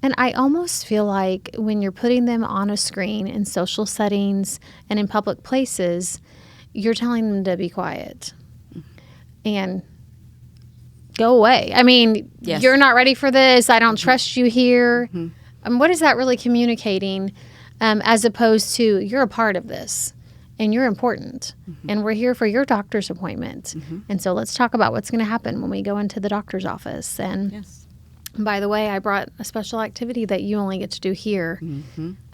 And I almost feel like when you're putting them on a screen in social settings and in public places, you're telling them to be quiet and go away. I mean, Yes. You're not ready for this. I don't trust you here. What is that really communicating as opposed to you're a part of this and you're important and we're here for your doctor's appointment. And so let's talk about what's going to happen when we go into the doctor's office. And Yes. by the way, I brought a special activity that you only get to do here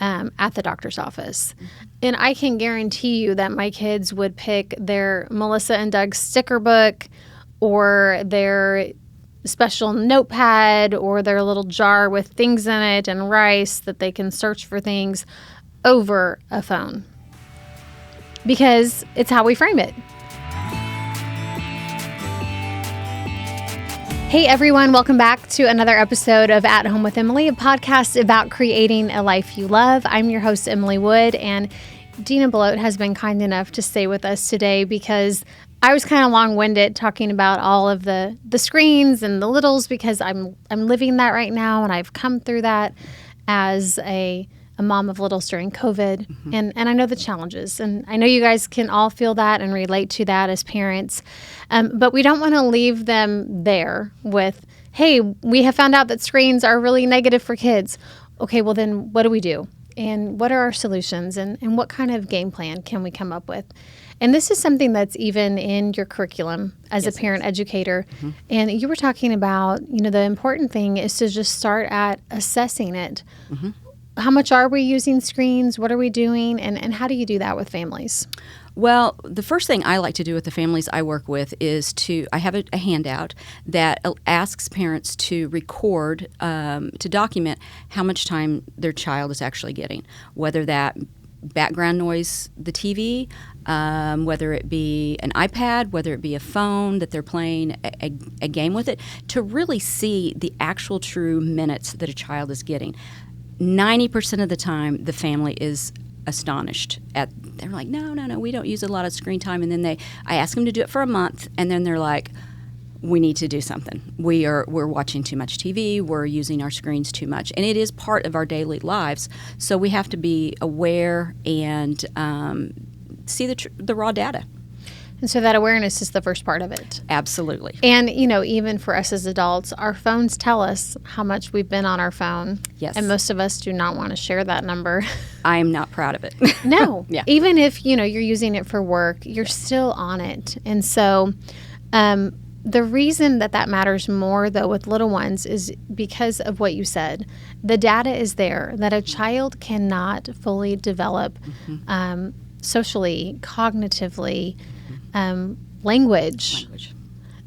at the doctor's office. And I can guarantee you that my kids would pick their Melissa and Doug sticker book or their special notepad or their little jar with things in it and rice that they can search for things over a phone. Because it's how we frame it. Hey everyone, welcome back to another episode of At Home with Emily, a podcast about creating a life you love. I'm your host, Emily Wood, and Deana Belote has been kind enough to stay with us today because I was kind of long-winded talking about all of the screens and the littles because I'm living that right now, and I've come through that as a mom of littles during COVID, and I know the challenges, and I know you guys can all feel that and relate to that as parents, but we don't want to leave them there with, hey, we have found out that screens are really negative for kids. Okay, well then what do we do? And what are our solutions? And what kind of game plan can we come up with? And this is something that's even in your curriculum as a parent educator. And you were talking about, the important thing is to just start at assessing it. How much are we using screens? What are we doing? And how do you do that with families? Well, the first thing I like to do with the families I work with is I have a handout that asks parents to record, to document how much time their child is actually getting, whether that background noise, the TV, whether it be an iPad, whether it be a phone that they're playing a game with it, to really see the actual true minutes that a child is getting. 90% of the time, the family is astonished they're like, no, we don't use a lot of screen time. And then I ask them to do it for a month, and then they're like, we need to do something. We're watching too much TV. We're using our screens too much, and it is part of our daily lives. So we have to be aware and see the raw data. And so that awareness is the first part of it. Absolutely. And, even for us as adults, our phones tell us how much we've been on our phone. Yes. And most of us do not want to share that number. I am not proud of it. No. Yeah. Even if, you're using it for work, you're still on it. And so the reason that matters more, though, with little ones is because of what you said. The data is there that a child cannot fully develop socially, cognitively, language.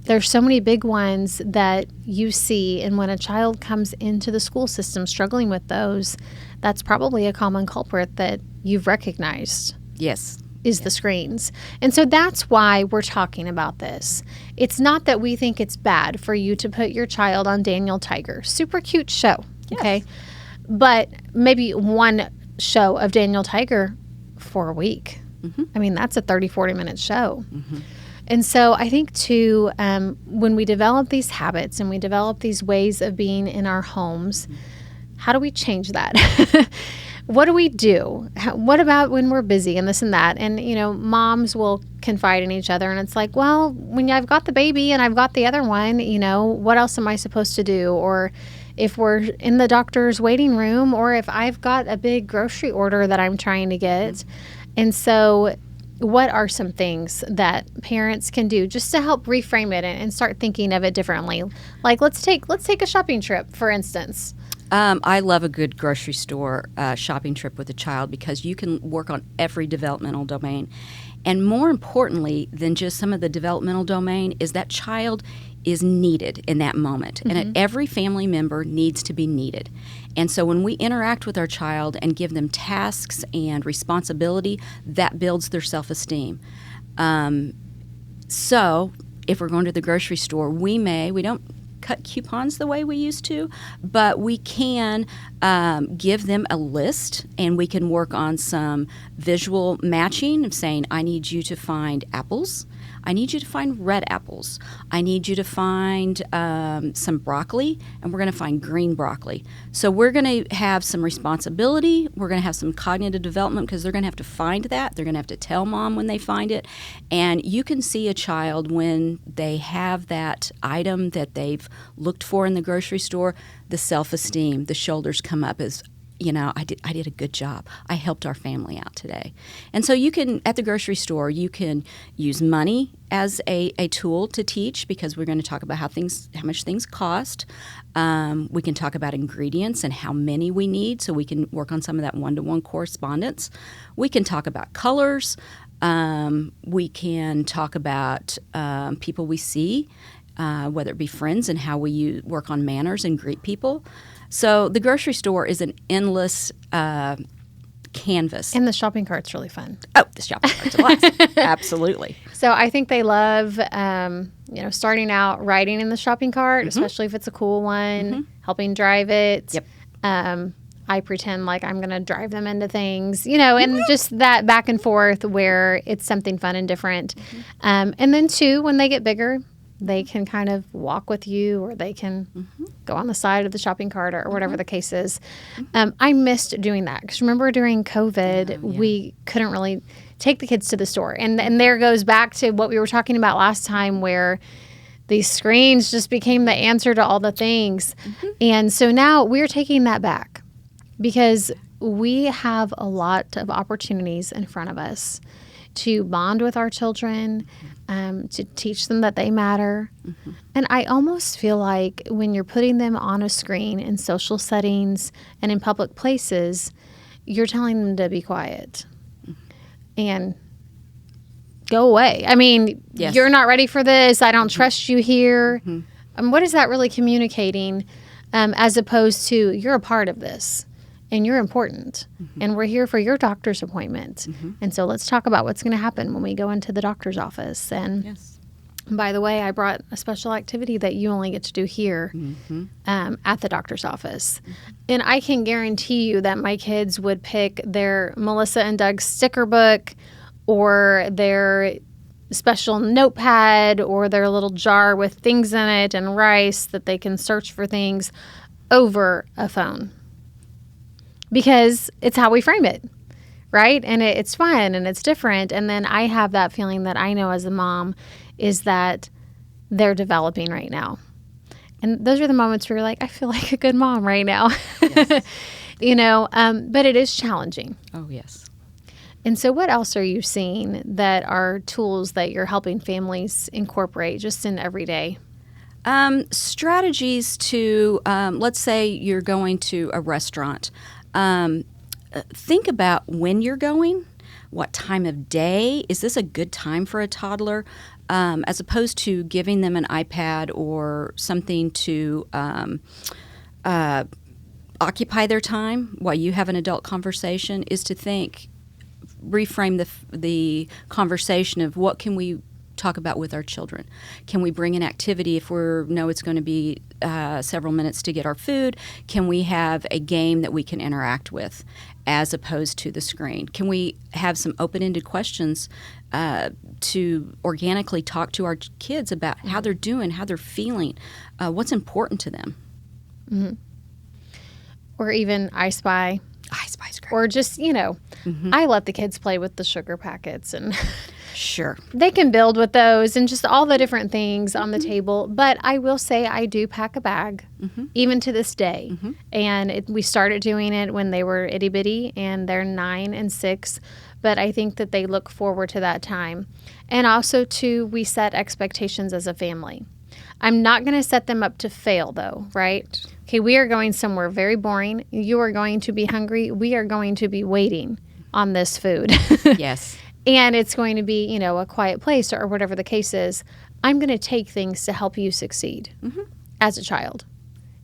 There's so many big ones that you see, and when a child comes into the school system struggling with those, that's probably a common culprit that you've recognized. Yes. Is the screens. And so that's why we're talking about this. It's not that we think it's bad for you to put your child on Daniel Tiger. Super cute show, okay? But maybe one show of Daniel Tiger for a week. I mean, that's a 30, 40-minute show. And so I think, too, when we develop these habits and we develop these ways of being in our homes, how do we change that? What do we do? What about when we're busy and this and that? And, moms will confide in each other. And it's like, well, when I've got the baby and I've got the other one, what else am I supposed to do? Or if we're in the doctor's waiting room, or if I've got a big grocery order that I'm trying to get. And so what are some things that parents can do just to help reframe it and start thinking of it differently? Like, let's take a shopping trip, for instance. I love a good grocery store shopping trip with a child because you can work on every developmental domain. And more importantly than just some of the developmental domain is that child is needed in that moment. And every family member needs to be needed. And so when we interact with our child and give them tasks and responsibility, that builds their self-esteem. So if we're going to the grocery store, we don't cut coupons the way we used to, but we can give them a list, and we can work on some visual matching of saying, I need you to find apples, I need you to find red apples. I need you to find some broccoli, and we're going to find green broccoli. So we're going to have some responsibility. We're going to have some cognitive development because they're going to have to find that. They're going to have to tell mom when they find it. And you can see a child when they have that item that they've looked for in the grocery store, the self-esteem, the shoulders come up as, I did a good job. I helped our family out today. And so you can, at the grocery store, you can use money as a tool to teach, because we're going to talk about how much things cost. We can talk about ingredients and how many we need, so we can work on some of that one-to-one correspondence. We can talk about colors. We can talk about people we see, whether it be friends, and how we work on manners and greet people. So the grocery store is an endless canvas. And the shopping cart's really fun. Oh, the shopping cart's a lot. Absolutely. So I think they love, starting out riding in the shopping cart, especially if it's a cool one, helping drive it. Yep. I pretend like I'm going to drive them into things, and just that back and forth where it's something fun and different. And then, too, when they get bigger, they can kind of walk with you, or they can go on the side of the shopping cart, or whatever the case is. I missed doing that because remember during COVID, we couldn't really take the kids to the store. And there goes back to what we were talking about last time, where these screens just became the answer to all the things. And so now we're taking that back because we have a lot of opportunities in front of us to bond with our children, to teach them that they matter. And I almost feel like when you're putting them on a screen in social settings and in public places, you're telling them to be quiet and go away. I mean, you're not ready for this. I don't trust you here. What is that really communicating, as opposed to you're a part of this? And you're important, and we're here for your doctor's appointment. And so let's talk about what's going to happen when we go into the doctor's office. And by the way, I brought a special activity that you only get to do here at the doctor's office. And I can guarantee you that my kids would pick their Melissa and Doug sticker book, or their special notepad, or their little jar with things in it and rice that they can search for things, over a phone. Because it's how we frame it, right? And it's fun and it's different. And then I have that feeling that I know as a mom is that they're developing right now. And those are the moments where you're like, I feel like a good mom right now. But it is challenging. Oh, yes. And so what else are you seeing that are tools that you're helping families incorporate just in everyday? Strategies to, let's say you're going to a restaurant. Think about when you're going, what time of day. Is this a good time for a toddler? As opposed to giving them an iPad or something to occupy their time while you have an adult conversation, is to reframe the conversation of what can we talk about with our children. Can we bring an activity if we know it's going to be several minutes to get our food? Can we have a game that we can interact with as opposed to the screen? Can we have some open-ended questions to organically talk to our kids about how they're doing, how they're feeling, what's important to them? Or even I Spy. I Spy's great. Or just, I let the kids play with the sugar packets and Sure. they can build with those and just all the different things on the table. But I will say I do pack a bag, even to this day. And we started doing it when they were itty bitty, and they're 9 and 6. But I think that they look forward to that time. And also, too, we set expectations as a family. I'm not going to set them up to fail, though, right? Okay, we are going somewhere very boring. You are going to be hungry. We are going to be waiting on this food. Yes. And it's going to be, a quiet place or whatever the case is. I'm going to take things to help you succeed as a child.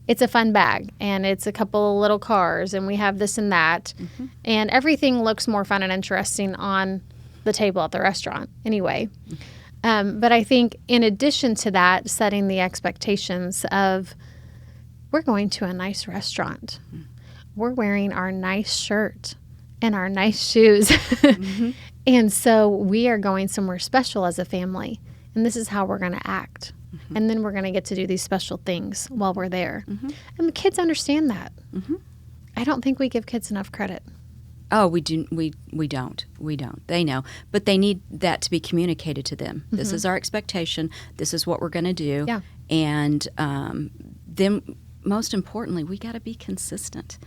It's a fun bag, and it's a couple of little cars, and we have this and that. And everything looks more fun and interesting on the table at the restaurant anyway. But I think in addition to that, setting the expectations of we're going to a nice restaurant. We're wearing our nice shirt and our nice shoes. And so we are going somewhere special as a family, and this is how we're going to act. Mm-hmm. And then we're going to get to do these special things while we're there. Mm-hmm. And the kids understand that. Mm-hmm. I don't think we give kids enough credit. Oh, we don't. They know. But they need that to be communicated to them. Mm-hmm. This is our expectation. This is what we're going to do. Yeah. And then, most importantly, we got to be consistent.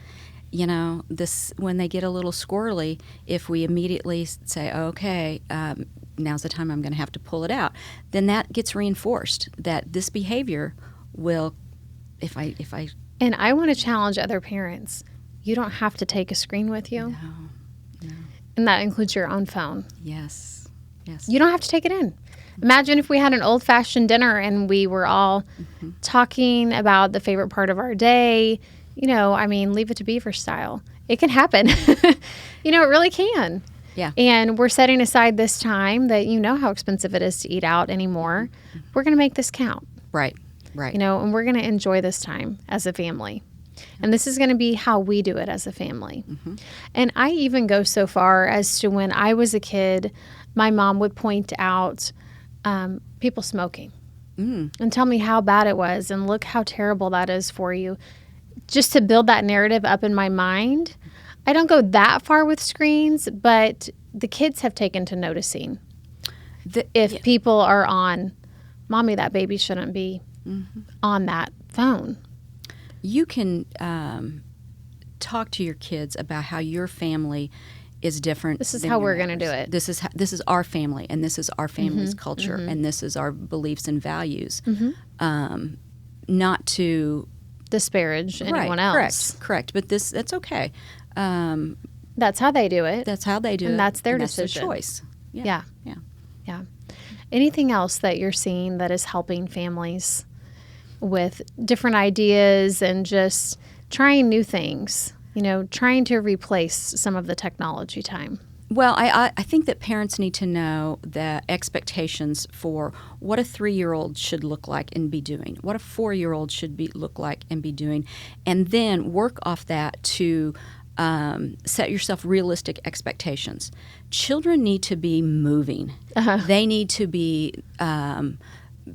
You know, this when they get a little squirrely, if we immediately say, okay, now's the time I'm going to have to pull it out, then that gets reinforced that this behavior will, if I. And I want to challenge other parents. You don't have to take a screen with you. No. And that includes your own phone. Yes. You don't have to take it in. Imagine if we had an old-fashioned dinner and we were all talking about the favorite part of our day. You know, I mean, Leave It to Beaver style. It can happen. You know, it really can. Yeah. And we're setting aside this time that you know how expensive it is to eat out anymore. We're going to make this count. Right. You know, and we're going to enjoy this time as a family. And this is going to be how we do it as a family. Mm-hmm. And I even go so far as to when I was a kid, my mom would point out people smoking and tell me how bad it was and look how terrible that is for you. Just to build that narrative up in my mind. I don't go that far with screens, but the kids have taken to noticing if people are on, Mommy, that baby shouldn't be on that phone. You can talk to your kids about how your family is different. This is how we're going to do it. This is our family, and this is our family's culture, and this is our beliefs and values. Not to disparage anyone else. Correct. But that's okay. That's how they do it. That's how they do it. And that's their decision. That's their choice. Yeah. Anything else that you're seeing that is helping families with different ideas and just trying new things, you know, trying to replace some of the technology time? Well, I think that parents need to know the expectations for what a 3-year-old should look like and be doing, what a 4-year-old should look like and be doing, and then work off that to set yourself realistic expectations. Children need to be moving. They need to be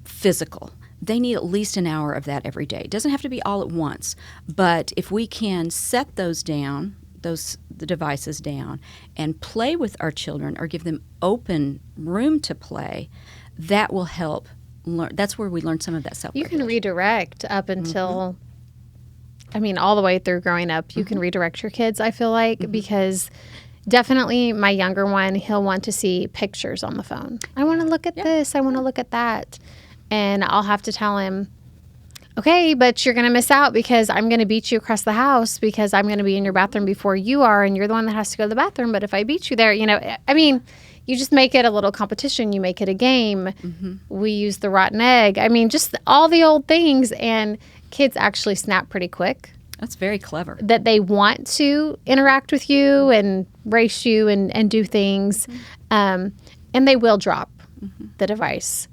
physical. They need at least an hour of that every day. It doesn't have to be all at once, but if we can set those down, the devices down, and play with our children or give them open room to play, that will help learn. That's where we learn some of that self-regulation. You can redirect up until, I mean, all the way through growing up. You can redirect your kids, I feel like, because definitely my younger one, he'll want to see pictures on the phone. I want to look at this. I want to look at that. And I'll have to tell him, okay, but you're going to miss out because I'm going to beat you across the house because I'm going to be in your bathroom before you are, and you're the one that has to go to the bathroom. But if I beat you there, you know, I mean, you just make it a little competition. You make it a game. We use the rotten egg. I mean, just all the old things. And kids actually snap pretty quick. That's very clever. That they want to interact with you and race you and do things. And they will drop the device.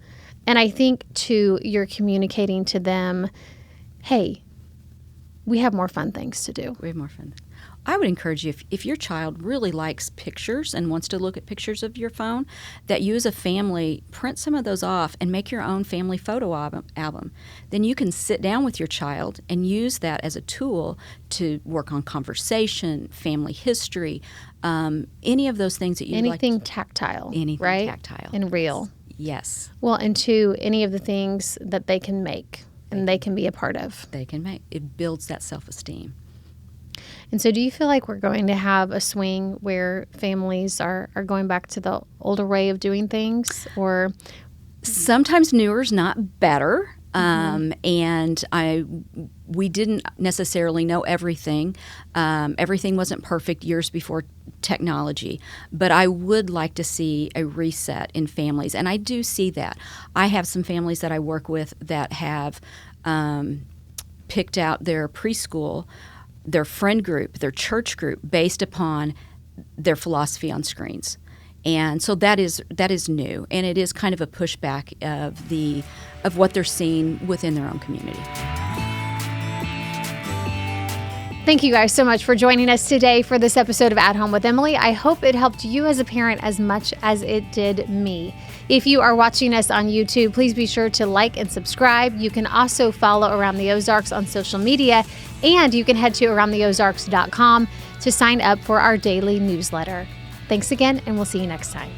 And I think, too, you're communicating to them, hey, we have more fun things to do. We have more fun. I would encourage you, if your child really likes pictures and wants to look at pictures of your phone, that you as a family print some of those off and make your own family photo album. Then you can sit down with your child and use that as a tool to work on conversation, family history, any of those things that you like. Anything tactile, anything right? Tactile. And real. Yes. Well, and two, any of the things that they can make and they can be a part of. They can make. It builds that self-esteem. And so do you feel like we're going to have a swing where families are going back to the older way of doing things? Or sometimes newer is not better. And we didn't necessarily know everything. Everything wasn't perfect years before technology. But I would like to see a reset in families. And I do see that. I have some families that I work with that have picked out their preschool, their friend group, their church group, based upon their philosophy on screens. And so that is new, and it is kind of a pushback of what they're seeing within their own community. Thank you guys so much for joining us today for this episode of At Home with Emily. I hope it helped you as a parent as much as it did me. If you are watching us on YouTube, please be sure to like and subscribe. You can also follow Around the Ozarks on social media, and you can head to aroundtheozarks.com to sign up for our daily newsletter. Thanks again, and we'll see you next time.